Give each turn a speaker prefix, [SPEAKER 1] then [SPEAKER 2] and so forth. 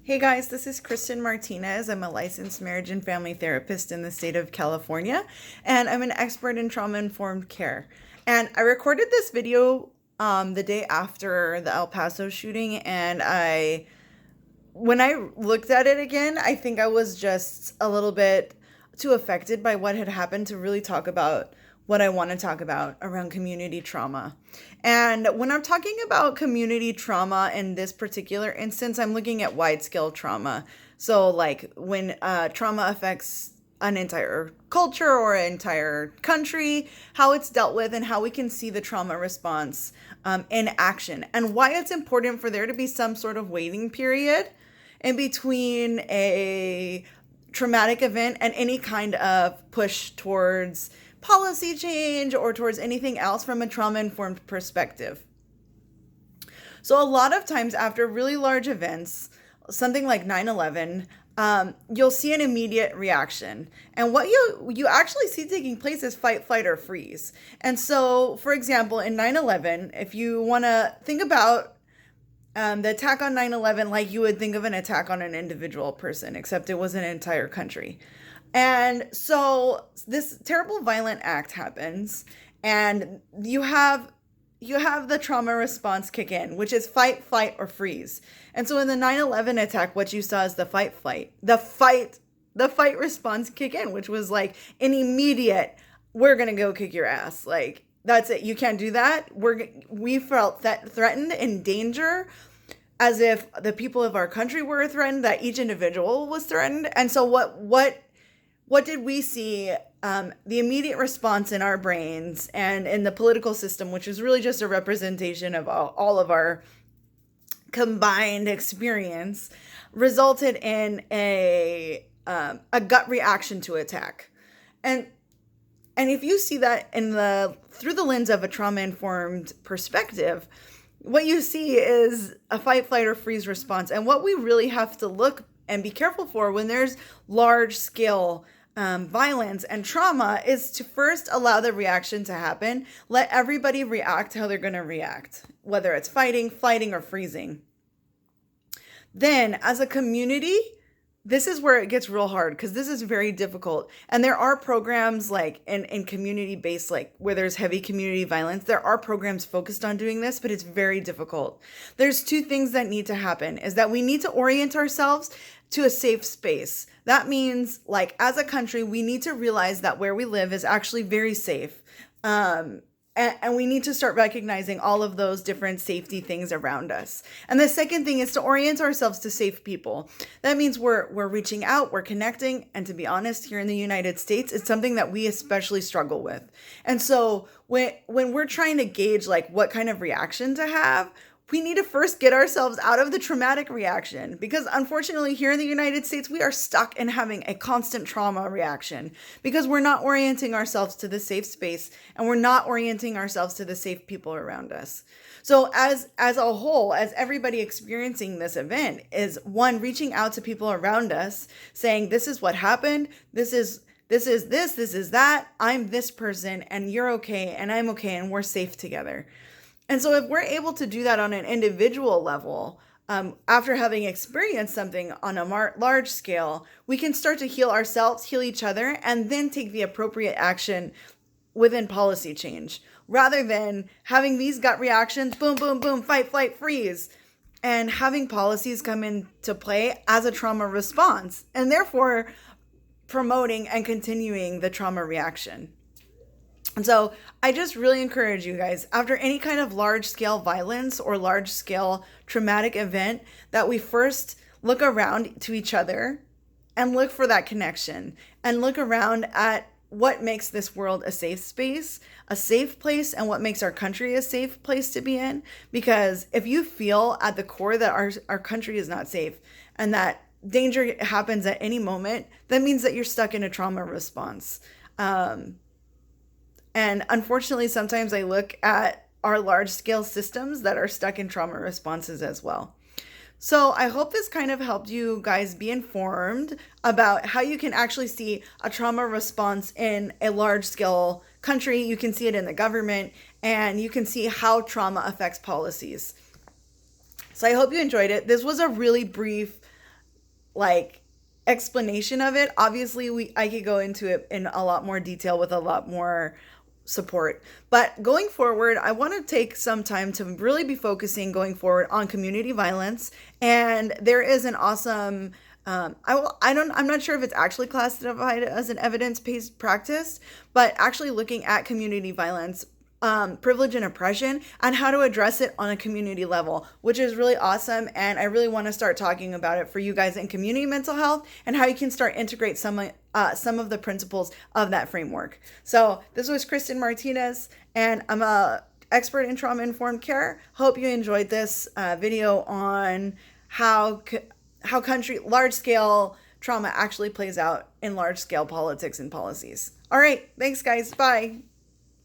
[SPEAKER 1] Hey guys, this is Kristen Martinez. I'm a licensed marriage and family therapist in the state of California, and I'm an expert in trauma informed care. And I recorded this video the day after the El Paso shooting, and when I looked at it again, I think I was just a little bit too affected by what had happened to really talk about what I want to talk about around community trauma. And when I'm talking about community trauma in this particular instance, I'm looking at wide scale trauma. So, like when trauma affects an entire culture or an entire country, how it's dealt with, and how we can see the trauma response in action, and why it's important for there to be some sort of waiting period in between a traumatic event and any kind of push towards policy change or towards anything else from a trauma informed perspective. So, a lot of times after really large events, something like 9/11, you'll see an immediate reaction. And what you actually see taking place is fight, flight, or freeze. And so, for example, in 9/11, if you want to think about the attack on 9/11 like you would think of an attack on an individual person, except it was an entire country. And so this terrible violent act happens, and you have the trauma response kick in, which is fight, flight, or freeze. And so in the 9/11 attack, what you saw is the fight response kick in, which was like an immediate, we're gonna go kick your ass. Like, that's it. You can't do that. We felt that threatened, in danger, as if the people of our country were threatened, that each individual was threatened. And so what did we see? The immediate response in our brains and in the political system, which is really just a representation of all of our combined experience, resulted in a gut reaction to attack. And if you see that through the lens of a trauma informed perspective, what you see is a fight, flight, or freeze response. And what we really have to look and be careful for when there's large scale violence and trauma is to first allow the reaction to happen. Let everybody react how they're going to react, whether it's fighting, flighting, or freezing. Then, as a community, this is where it gets real hard, because this is very difficult. And there are programs like in community based, like where there's heavy community violence, there are programs focused on doing this, but it's very difficult. There's two things that need to happen: is that we need to orient ourselves to a safe space. That means, like, as a country, we need to realize that where we live is actually very safe. And we need to start recognizing all of those different safety things around us. And the second thing is to orient ourselves to safe people. That means we're reaching out, we're connecting, and to be honest, here in the United States, it's something that we especially struggle with. And so when we're trying to gauge like what kind of reaction to have, we need to first get ourselves out of the traumatic reaction, because unfortunately here in the United States, we are stuck in having a constant trauma reaction because we're not orienting ourselves to the safe space, and we're not orienting ourselves to the safe people around us. So as a whole, as everybody experiencing this event, is one, reaching out to people around us saying, this is what happened. This is this is that. I'm this person, and you're okay, and I'm okay, and we're safe together. And so if we're able to do that on an individual level, after having experienced something on a large scale, we can start to heal ourselves, heal each other, and then take the appropriate action within policy change, rather than having these gut reactions, boom, boom, boom, fight, flight, freeze, and having policies come into play as a trauma response, and therefore promoting and continuing the trauma reaction. And so I just really encourage you guys, after any kind of large scale violence or large scale traumatic event, that we first look around to each other and look for that connection, and look around at what makes this world a safe space, a safe place, and what makes our country a safe place to be in. Because if you feel at the core that our country is not safe and that danger happens at any moment, that means that you're stuck in a trauma response. And unfortunately, sometimes I look at our large scale systems that are stuck in trauma responses as well. So I hope this kind of helped you guys be informed about how you can actually see a trauma response in a large scale country. You can see it in the government, and you can see how trauma affects policies. So I hope you enjoyed it. This was a really brief like explanation of it. Obviously, I could go into it in a lot more detail with a lot more support. But going forward, I want to take some time to really be focusing going forward on community violence. And there is an awesome I'm not sure if it's actually classified as an evidence-based practice, but actually looking at community violence, privilege and oppression, and how to address it on a community level, which is really awesome. And I really want to start talking about it for you guys in community mental health and how you can start integrate some of the principles of that framework. So this was Kristen Martinez, and I'm a expert in trauma informed care. Hope you enjoyed this video on how large scale trauma actually plays out in large scale politics and policies. All right, thanks guys. Bye.